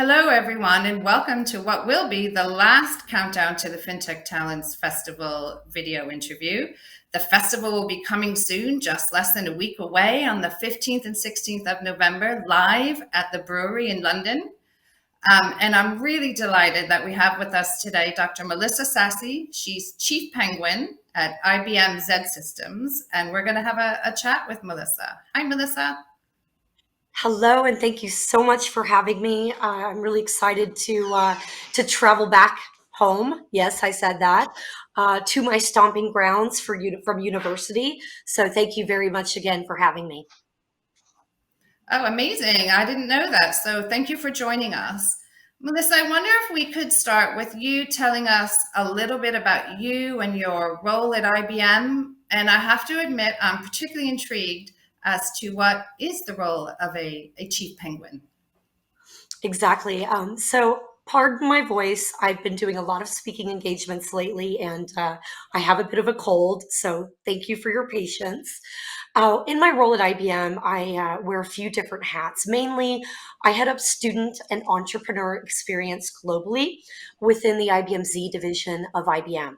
Hello, everyone, and welcome to what will be the last countdown to the Fintech Talents Festival video interview. The festival will be coming soon, just less than a week away on the 15th and 16th of November, live at the brewery in London. And I'm really delighted that we have with us today Dr. Melissa Sassi. She's Chief Penguin at IBM Z Systems, and we're going to have a chat with Melissa. Hi, Melissa. Hello, and thank you so much for having me. I'm really excited to travel back home. Yes, I said that to my stomping grounds from university. So thank you very much again for having me. Oh, amazing. I didn't know that. So thank you for joining us. Melissa, I wonder if we could start with you telling us a little bit about you and your role at IBM. And I have to admit, I'm particularly intrigued as to what is the role of a chief penguin. Exactly. So pardon my voice. I've been doing a lot of speaking engagements lately, and I have a bit of a cold. So thank you for your patience. In my role at IBM, I wear a few different hats. Mainly, I head up student and entrepreneur experience globally within the IBM Z division of IBM.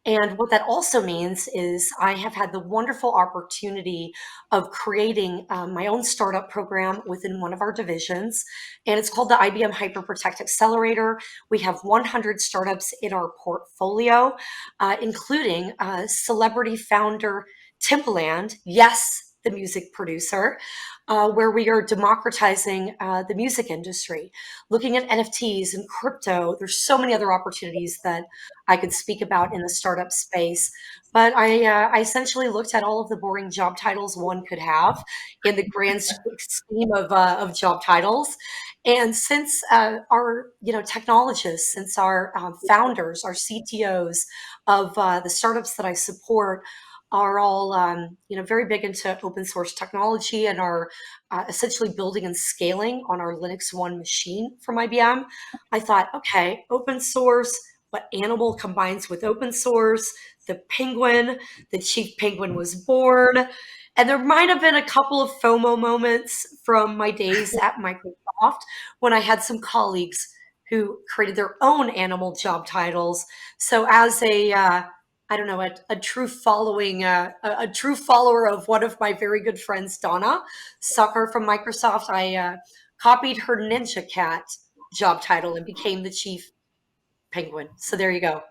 And what that also means is I have had the wonderful opportunity of creating my own startup program within one of our divisions. And it's called the IBM Hyperprotect Accelerator. We have 100 startups in our portfolio, including celebrity founder Timbaland. Yes, the music producer, where we are democratizing the music industry, looking at NFTs and crypto. There's so many other opportunities that I could speak about in the startup space. But I essentially looked at all of the boring job titles one could have in the grand scheme of job titles. And since our technologists, since our founders, our CTOs of the startups that I support are all very big into open source technology and are essentially building and scaling on our Linux One machine from IBM, I thought, okay, open source, what animal combines with open source? The penguin, the chief penguin was born. And there might have been a couple of FOMO moments from my days at Microsoft when I had some colleagues who created their own animal job titles. So as I don't know, a true following, a true follower of one of my very good friends, Donna Sucker from Microsoft, I copied her Ninja Cat job title and became the chief penguin. So there you go.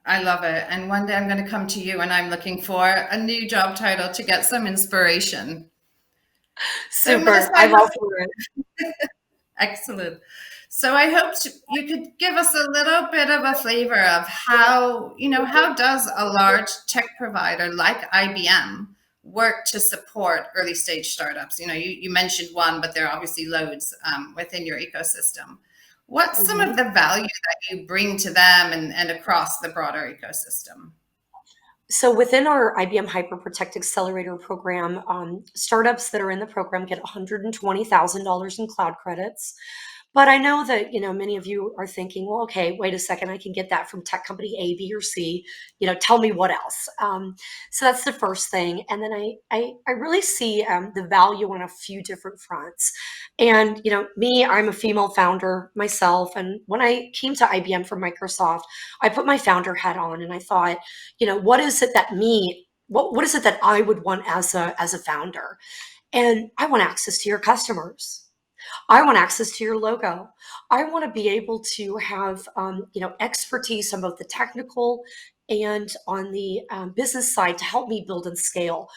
I love it. And one day I'm going to come to you and I'm looking for a new job title to get some inspiration. So, Melissa, Super. I'm all for it. excellent. So I hope you could give us a little bit of a flavor of how does a large tech provider like IBM work to support early stage startups? You mentioned one, but there are obviously loads within your ecosystem. What's some of Mhm. the value that you bring to them and across the broader ecosystem? So within our IBM Hyperprotect Accelerator program, startups that are in the program get $120,000 in cloud credits. But I know that, many of you are thinking, well, okay, wait a second, I can get that from tech company A, B, or C. Tell me what else. So that's the first thing. And then I really see the value on a few different fronts. And, me, I'm a female founder myself. And when I came to IBM from Microsoft, I put my founder hat on and I thought, what is it that what is it that I would want as a founder? And I want access to your customers. I want access to your logo. I want to be able to have, expertise on both the technical and on the business side to help me build and scale.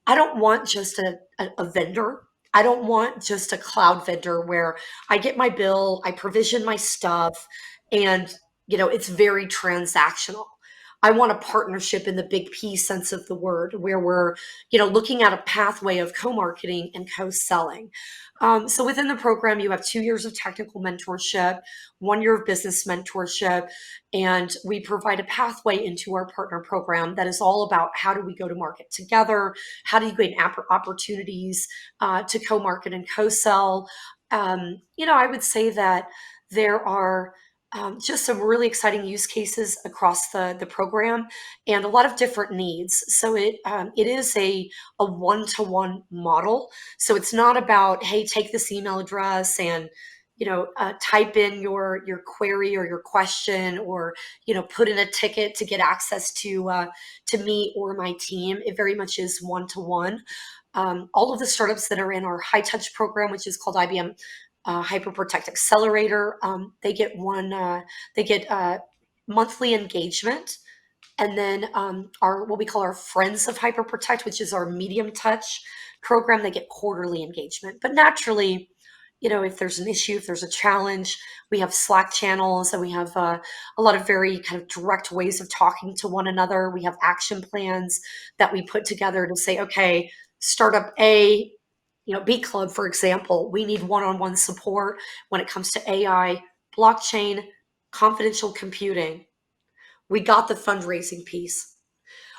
I don't want just a vendor. I don't want just a cloud vendor where I get my bill, I provision my stuff, and it's very transactional. I want a partnership in the big P sense of the word, where we're, looking at a pathway of co-marketing and co-selling. So within the program, you have 2 years of technical mentorship, 1 year of business mentorship, and we provide a pathway into our partner program that is all about how do we go to market together, how do you gain opportunities to co-market and co-sell. I would say that there are just some really exciting use cases across the program and a lot of different needs. So it is a one-to-one model. So it's not about, hey, take this email address and type in your query or your question, or put in a ticket to get access to me or my team. It very much is one to one. All of the startups that are in our high touch program, which is called IBM Hyper Protect Accelerator, they get monthly engagement. And then our what we call our Friends of Hyper Protect, which is our medium touch program, they get quarterly engagement. But naturally, if there's an issue, if there's a challenge, we have Slack channels, and we have a lot of very kind of direct ways of talking to one another. We have action plans that we put together to say, okay, startup A, B Club, for example, we need one-on-one support when it comes to AI, blockchain, confidential computing. We got the fundraising piece.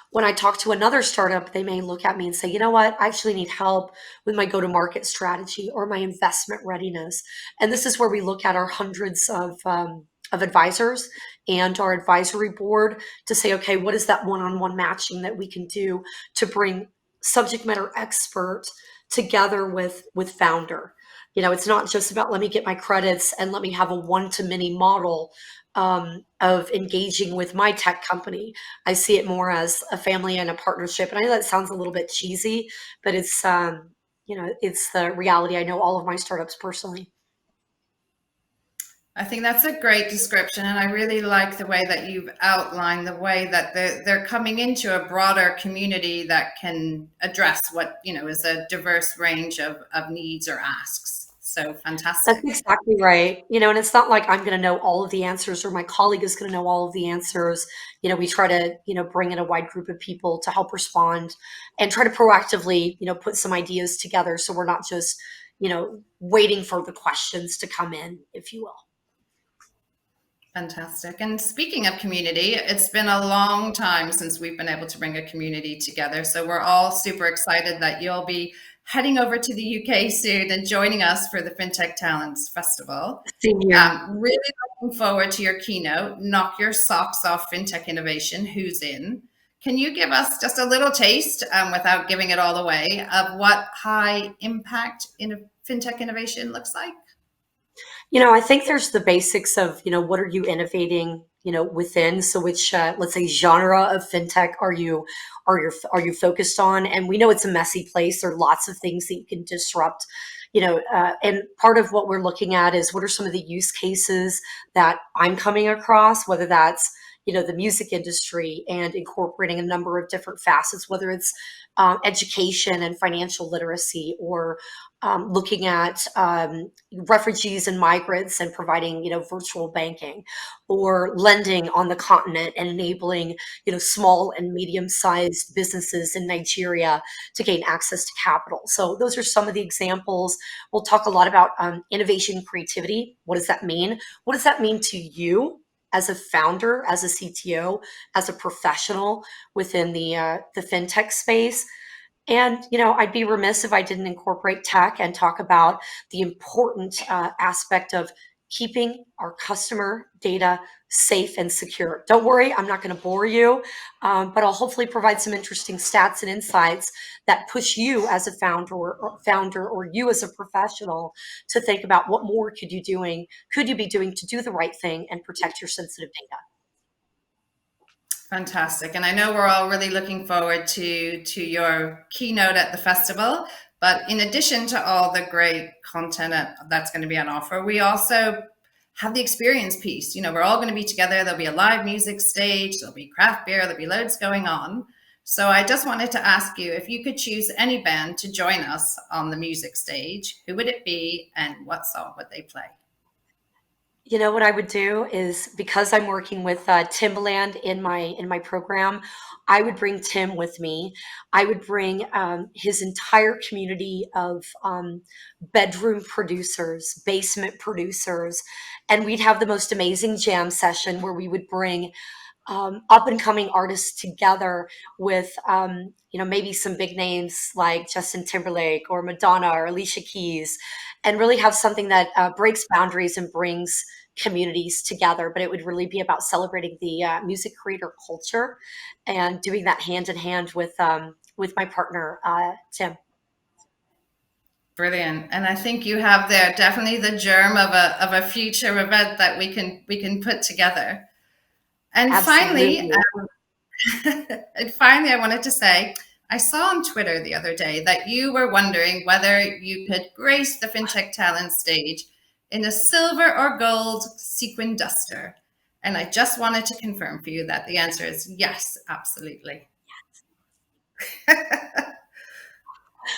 When I talk to another startup, they may look at me and say, you know what, I actually need help with my go to market strategy or my investment readiness. And this is where we look at our hundreds of advisors and our advisory board to say, okay, what is that one on one matching that we can do to bring subject matter expert together with founder? It's not just about let me get my credits and let me have a one to many model of engaging with my tech company. I see it more as a family and a partnership. And I know that sounds a little bit cheesy, but it's the reality. I know all of my startups personally. I think that's a great description, and I really like the way that you've outlined the way that they're coming into a broader community that can address what is a diverse range of needs or asks. So That's fantastic. exactly right. And it's not like I'm going to know all of the answers or my colleague is going to know all of the answers. We try to, bring in a wide group of people to help respond and try to proactively, put some ideas together. So we're not just, waiting for the questions to come in, if you will. Fantastic. And speaking of community, it's been a long time since we've been able to bring a community together. So we're all super excited that you'll be heading over to the UK soon and joining us for the Fintech Talents Festival. Same here. Really looking forward to your keynote, Knock Your Socks Off Fintech Innovation, Who's In? Can you give us just a little taste, without giving it all away, of what high impact in fintech innovation looks like? I think there's the basics of, what are you innovating, within? So which, let's say, genre of fintech are you focused on? And we know it's a messy place. There are lots of things that you can disrupt, and part of what we're looking at is what are some of the use cases that I'm coming across, whether that's, the music industry and incorporating a number of different facets, whether it's education and financial literacy, or looking at refugees and migrants and providing virtual banking, or lending on the continent and enabling small and medium sized businesses in Nigeria to gain access to capital. So those are some of the examples. We'll talk a lot about innovation creativity. What does that mean? What does that mean to you as a founder, as a CTO, as a professional within the fintech space? And, I'd be remiss if I didn't incorporate tech and talk about the important aspect of keeping our customer data safe and secure. Don't worry, I'm not going to bore you, but I'll hopefully provide some interesting stats and insights that push you as a founder or you as a professional to think about what more could you be doing to do the right thing and protect your sensitive data. Fantastic. And I know we're all really looking forward to your keynote at the festival. But in addition to all the great content that's going to be on offer, we also have the experience piece. We're all going to be together. There'll be a live music stage, there'll be craft beer, there'll be loads going on. So I just wanted to ask you if you could choose any band to join us on the music stage, who would it be and what song would they play? What I would do is, because I'm working with Timbaland in my program, I would bring Tim with me. I would bring his entire community of bedroom producers, basement producers, and we'd have the most amazing jam session where we would bring up and coming artists together with maybe some big names like Justin Timberlake or Madonna or Alicia Keys, and really have something that breaks boundaries and brings communities together. But it would really be about celebrating the music creator culture and doing that hand in hand with my partner Tim. Brilliant. And I think you have there definitely the germ of a future event that we can put together. And finally, Absolutely. and finally, I wanted to say, I saw on Twitter the other day that you were wondering whether you could grace the FinTech Talent stage in a silver or gold sequin duster. And I just wanted to confirm for you that the answer is yes, absolutely.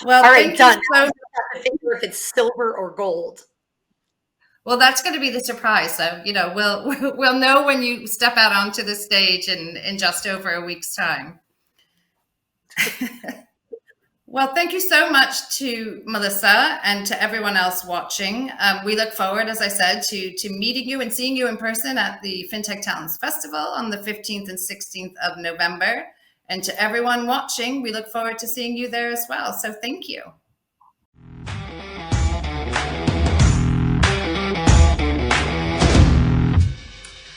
Well, All right, thank you done. I so. just have to figure if it's silver or gold. Well, that's going to be the surprise. So, we'll know when you step out onto the stage in just over a week's time. Well, thank you so much to Melissa and to everyone else watching. We look forward, as I said, to meeting you and seeing you in person at the Fintech Talents Festival on the 15th and 16th of November. And to everyone watching, we look forward to seeing you there as well. So thank you.